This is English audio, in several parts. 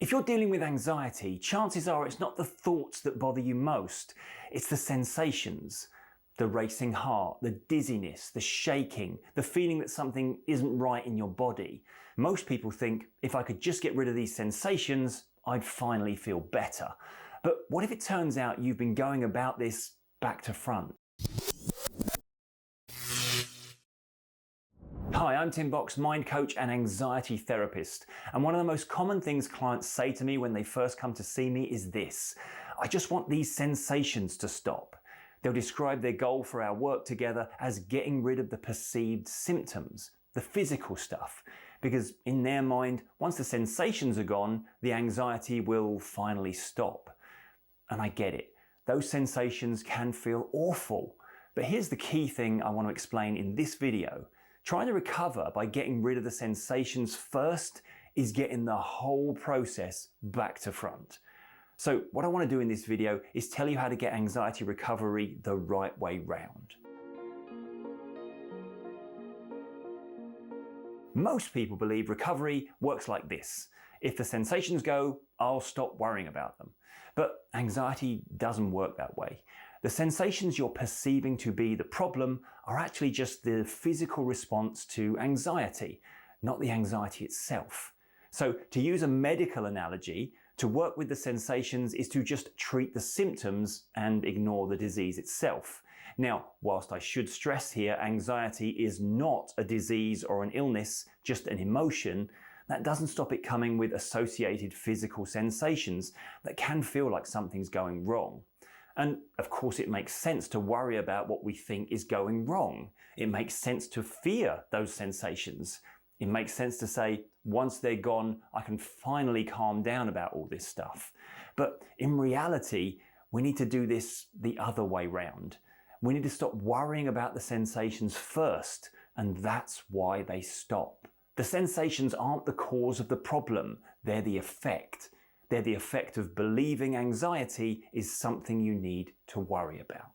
If you're dealing with anxiety, chances are it's not the thoughts that bother you most, it's the sensations. The racing heart, the dizziness, the shaking, the feeling that something isn't right in your body. Most people think, if I could just get rid of these sensations, I'd finally feel better. But what if it turns out you've been going about this back to front? Hi, I'm Tim Box, mind coach and anxiety therapist. And one of the most common things clients say to me when they first come to see me is this: I just want these sensations to stop. They'll describe their goal for our work together as getting rid of the perceived symptoms, the physical stuff, because in their mind, once the sensations are gone, the anxiety will finally stop. And I get it. Those sensations can feel awful. But here's the key thing I want to explain in this video. Trying to recover by getting rid of the sensations first is getting the whole process back to front. So what I want to do in this video is tell you how to get anxiety recovery the right way round. Most people believe recovery works like this. If the sensations go, I'll stop worrying about them. But anxiety doesn't work that way. The sensations you're perceiving to be the problem are actually just the physical response to anxiety, not the anxiety itself. So to use a medical analogy, to work with the sensations is to just treat the symptoms and ignore the disease itself. Now, whilst I should stress here, anxiety is not a disease or an illness, just an emotion, that doesn't stop it coming with associated physical sensations that can feel like something's going wrong. And of course it makes sense to worry about what we think is going wrong. It makes sense to fear those sensations. It makes sense to say, once they're gone, I can finally calm down about all this stuff. But in reality, we need to do this the other way round. We need to stop worrying about the sensations first, and that's why they stop. The sensations aren't the cause of the problem, they're the effect. They're the effect of believing anxiety is something you need to worry about.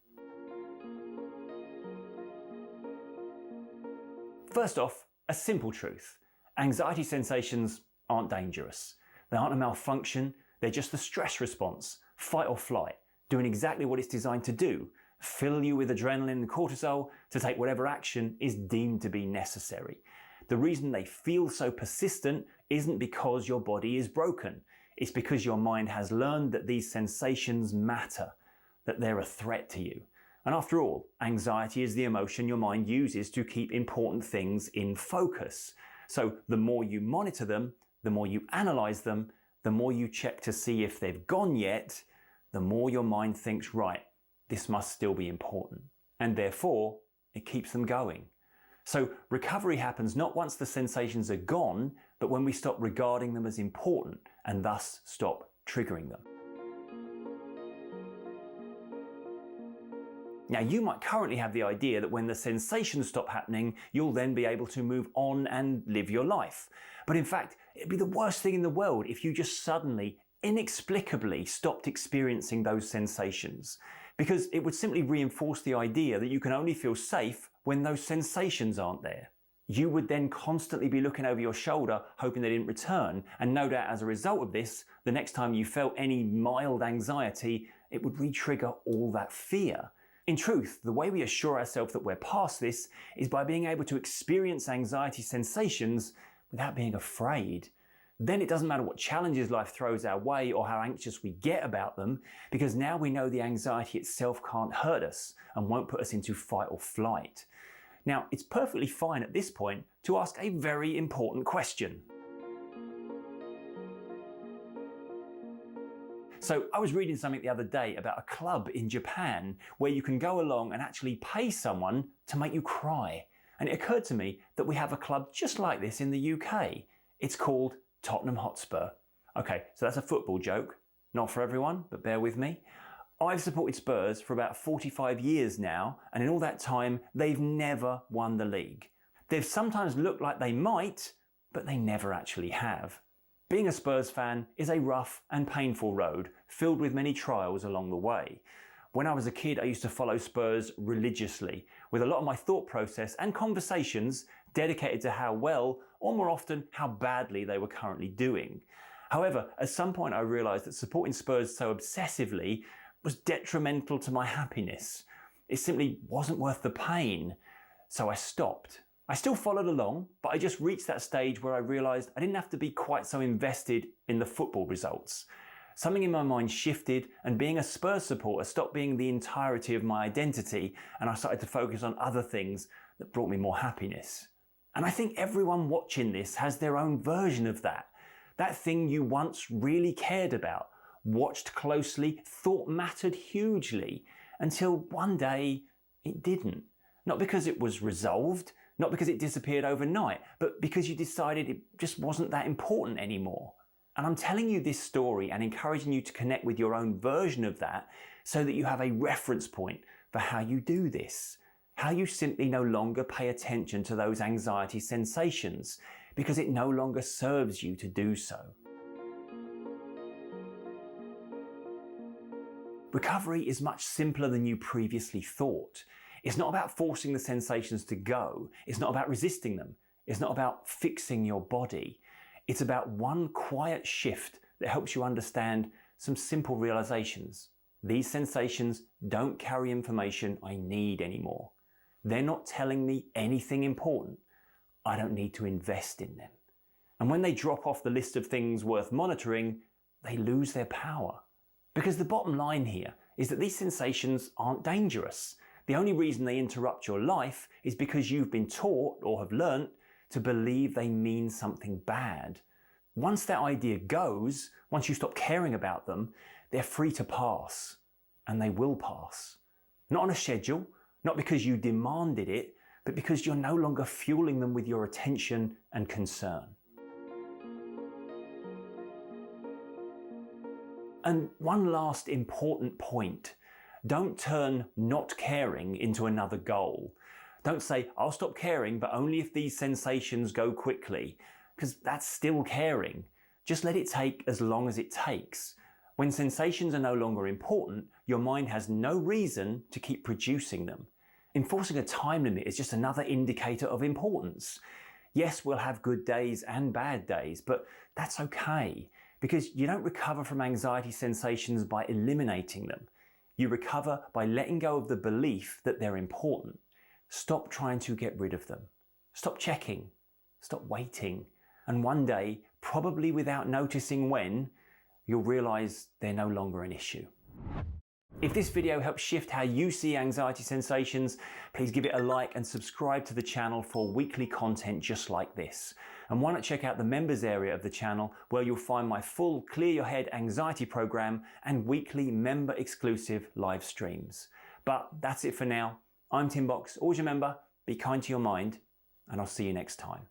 First off, a simple truth. Anxiety sensations aren't dangerous. They aren't a malfunction, they're just the stress response, fight or flight, doing exactly what it's designed to do, fill you with adrenaline and cortisol to take whatever action is deemed to be necessary. The reason they feel so persistent isn't because your body is broken. It's because your mind has learned that these sensations matter, that they're a threat to you. And after all, anxiety is the emotion your mind uses to keep important things in focus. So the more you monitor them, the more you analyze them, the more you check to see if they've gone yet, the more your mind thinks, right, this must still be important. And therefore, it keeps them going. So recovery happens not once the sensations are gone, but when we stop regarding them as important and thus stop triggering them. Now, you might currently have the idea that when the sensations stop happening, you'll then be able to move on and live your life. But in fact, it'd be the worst thing in the world if you just suddenly, inexplicably stopped experiencing those sensations. Because it would simply reinforce the idea that you can only feel safe when those sensations aren't there. You would then constantly be looking over your shoulder, hoping they didn't return, and no doubt as a result of this, the next time you felt any mild anxiety, it would re-trigger all that fear. In truth, the way we assure ourselves that we're past this is by being able to experience anxiety sensations without being afraid. Then it doesn't matter what challenges life throws our way or how anxious we get about them, because now we know the anxiety itself can't hurt us and won't put us into fight or flight. Now, it's perfectly fine at this point to ask a very important question. So I was reading something the other day about a club in Japan where you can go along and actually pay someone to make you cry. And it occurred to me that we have a club just like this in the UK. It's called Tottenham Hotspur. Okay, so that's a football joke. Not for everyone, but bear with me. I've supported Spurs for about 45 years now, and in all that time, they've never won the league. They've sometimes looked like they might, but they never actually have. Being a Spurs fan is a rough and painful road, filled with many trials along the way. When I was a kid, I used to follow Spurs religiously, with a lot of my thought process and conversations dedicated to how well, or more often, how badly they were currently doing. However, at some point I realized that supporting Spurs so obsessively was detrimental to my happiness. It simply wasn't worth the pain, so I stopped. I still followed along, but I just reached that stage where I realized I didn't have to be quite so invested in the football results. Something in my mind shifted, and being a Spurs supporter stopped being the entirety of my identity, and I started to focus on other things that brought me more happiness. And I think everyone watching this has their own version of that. That thing you once really cared about, watched closely, thought mattered hugely, until one day it didn't. Not because it was resolved, not because it disappeared overnight, but because you decided it just wasn't that important anymore. And I'm telling you this story and encouraging you to connect with your own version of that so that you have a reference point for how you do this. How you simply no longer pay attention to those anxiety sensations because it no longer serves you to do so. Recovery is much simpler than you previously thought. It's not about forcing the sensations to go. It's not about resisting them. It's not about fixing your body. It's about one quiet shift that helps you understand some simple realizations. These sensations don't carry information I need anymore. They're not telling me anything important. I don't need to invest in them. And when they drop off the list of things worth monitoring, they lose their power. Because the bottom line here is that these sensations aren't dangerous. The only reason they interrupt your life is because you've been taught or have learnt to believe they mean something bad. Once that idea goes, once you stop caring about them, they're free to pass. And they will pass. Not on a schedule, not because you demanded it, but because you're no longer fueling them with your attention and concern. And one last important point. Don't turn not caring into another goal. Don't say, I'll stop caring, but only if these sensations go quickly, because that's still caring. Just let it take as long as it takes. When sensations are no longer important, your mind has no reason to keep producing them. Enforcing a time limit is just another indicator of importance. Yes, we'll have good days and bad days, but that's okay, because you don't recover from anxiety sensations by eliminating them. You recover by letting go of the belief that they're important. Stop trying to get rid of them. Stop checking. Stop waiting. And one day, probably without noticing when, you'll realize they're no longer an issue. If this video helps shift how you see anxiety sensations, please give it a like and subscribe to the channel for weekly content just like this. And why not check out the members area of the channel where you'll find my full Clear Your Head anxiety program and weekly member exclusive live streams. But that's it for now. I'm Tim Box. Always remember, be kind to your mind, and I'll see you next time.